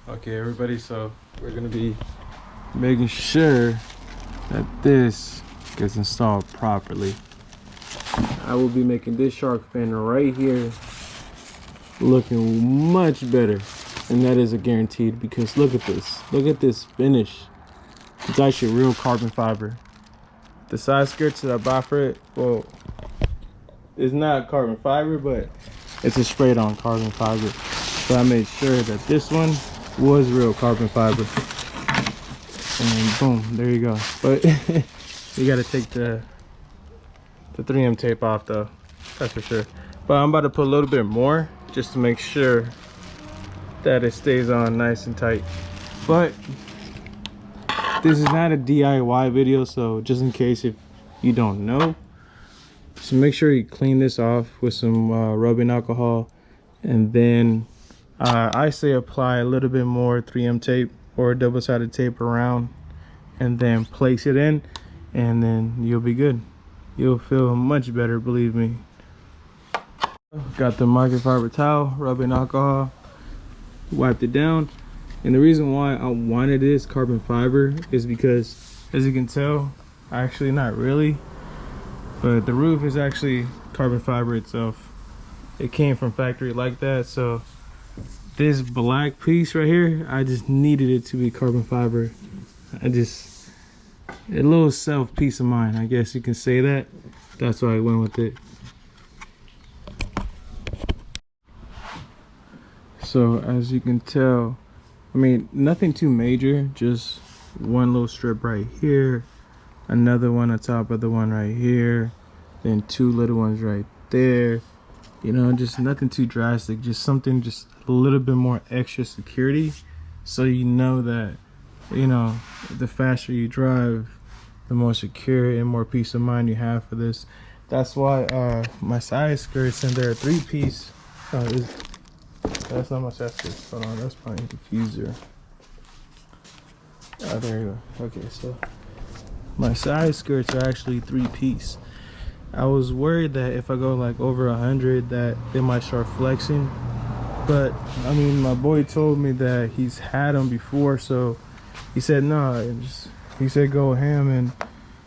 Okay, everybody, so we're gonna be making sure that this gets installed properly. I will be making this shark fin right here looking much better, and that is a guaranteed, because look at this finish. It's actually real carbon fiber. The side skirts that I bought for it, well, it's not carbon fiber, but it's a sprayed on carbon fiber. So I made sure that this one was real carbon fiber, and boom, there you go. But you got to take the 3M tape off though, that's for sure. But I'm about to put a little bit more just to make sure that it stays on nice and tight. But this is not a DIY video, so just in case if you don't know, so make sure you clean this off with some rubbing alcohol, and then I say apply a little bit more 3M tape or double-sided tape around, and then place it in, and then you'll be good. You'll feel much better, believe me. Got the microfiber towel, rubbing alcohol, wiped it down. And the reason why I wanted this carbon fiber is because, as you can tell, actually not really, but the roof is actually carbon fiber itself. It came from factory like that, so this black piece right here, I just needed it to be carbon fiber. A little self peace of mind, I guess you can say that. That's why I went with it. So as you can tell, I mean, nothing too major, just one little strip right here, another one on top of the one right here, then two little ones right there. You know, just nothing too drastic, just something just a little bit more extra security, so you know that, you know, the faster you drive, the more secure and more peace of mind you have for this. That's why my side skirts, and they're a 3-piece. That's not my side skirts. Hold on, that's my diffuser. Oh, there you go. Okay, so my side skirts are actually 3-piece. I was worried that if I go like over 100 that it might start flexing, but I mean, my boy told me that he's had them before, so he said no, he said go ham and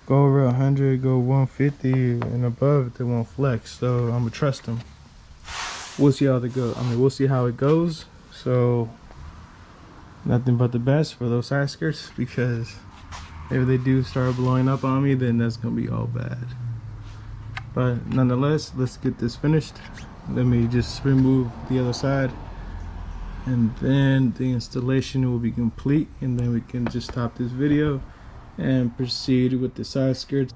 go over 100, go 150 and above, they won't flex. So I'm gonna trust him. We'll see how they go. I mean, we'll see how it goes. So nothing but the best for those side skirts, because if they do start blowing up on me, then that's gonna be all bad. But nonetheless, let's get this finished. Let me just remove the other side, and then the installation will be complete, and then we can just stop this video and proceed with the side skirts.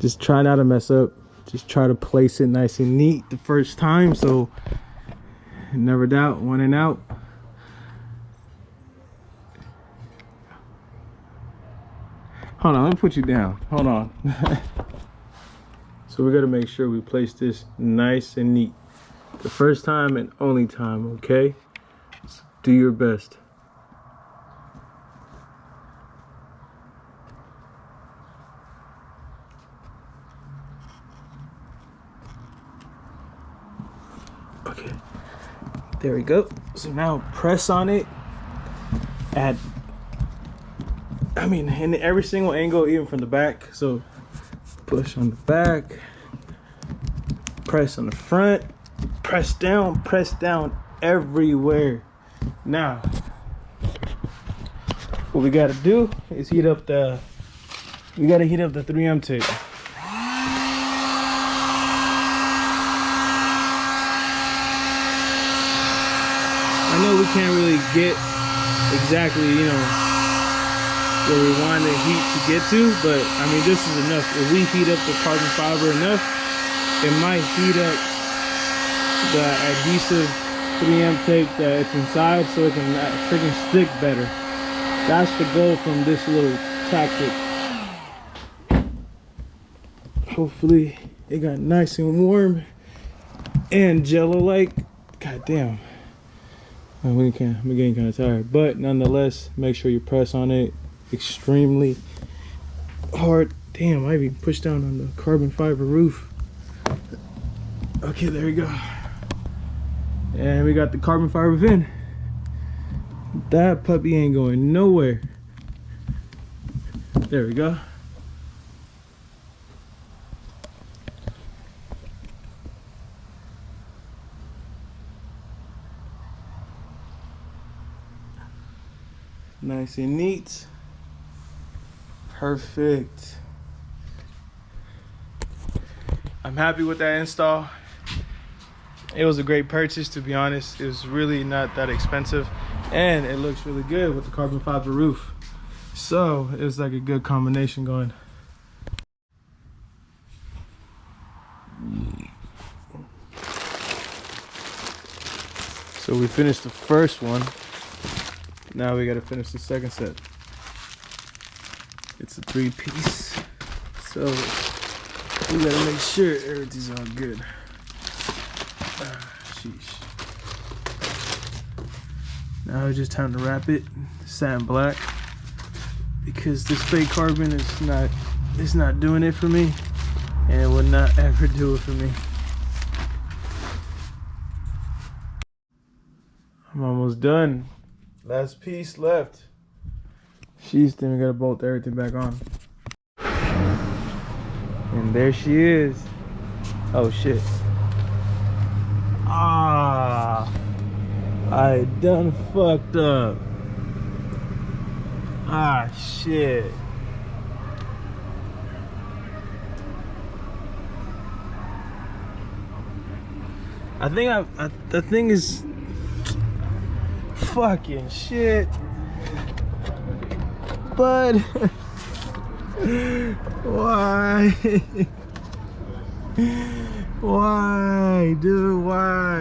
Just try not to mess up. Just try to place it nice and neat the first time, so never doubt, when in out. Hold on, let me put you down. Hold on. So we gotta make sure we place this nice and neat the first time and only time, okay? So do your best. Okay, there we go. So now press on it at, I mean, in every single angle, even from the back. So push on the back, press on the front, press down everywhere. Now what we got to do is heat up the 3M tape. I know we can't really get exactly, you know, where we want the heat to get to, but I mean, this is enough. If we heat up the carbon fiber enough, it might heat up the adhesive 3M tape that it's inside, so it can freaking stick better. That's the goal from this little tactic. Hopefully it got nice and warm and jello-like. God damn, we're getting kind of tired, but nonetheless, make sure you press on it extremely hard. Damn, I even pushed down on the carbon fiber roof. Okay, there we go. And we got the carbon fiber fin. That puppy ain't going nowhere. There we go. Nice and neat. Perfect. I'm happy with that install. It was a great purchase, to be honest. It was really not that expensive, and it looks really good with the carbon fiber roof. So it was like a good combination going. So we finished the first one. Now we gotta finish the second set. It's a 3-piece, so we gotta make sure everything's all good. Sheesh. Now it's just time to wrap it, satin black, because this fake carbon is not doing it for me, and it will not ever do it for me. I'm almost done. Last piece left. She's then we gotta bolt everything back on. And there she is. Oh shit. Ah, I done fucked up. Ah shit. I think the thing is fucking shit. But why? Why, dude? Why?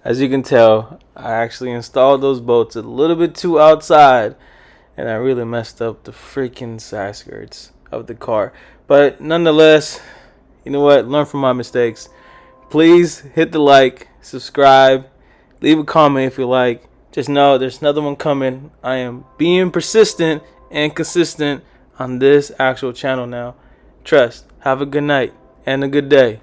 As you can tell, I actually installed those bolts a little bit too outside, and I really messed up the freaking side skirts of the car. But nonetheless, you know what? Learn from my mistakes. Please hit the like, subscribe, leave a comment if you like. Just know there's another one coming. I am being persistent and consistent on this actual channel now. Trust. Have a good night and a good day.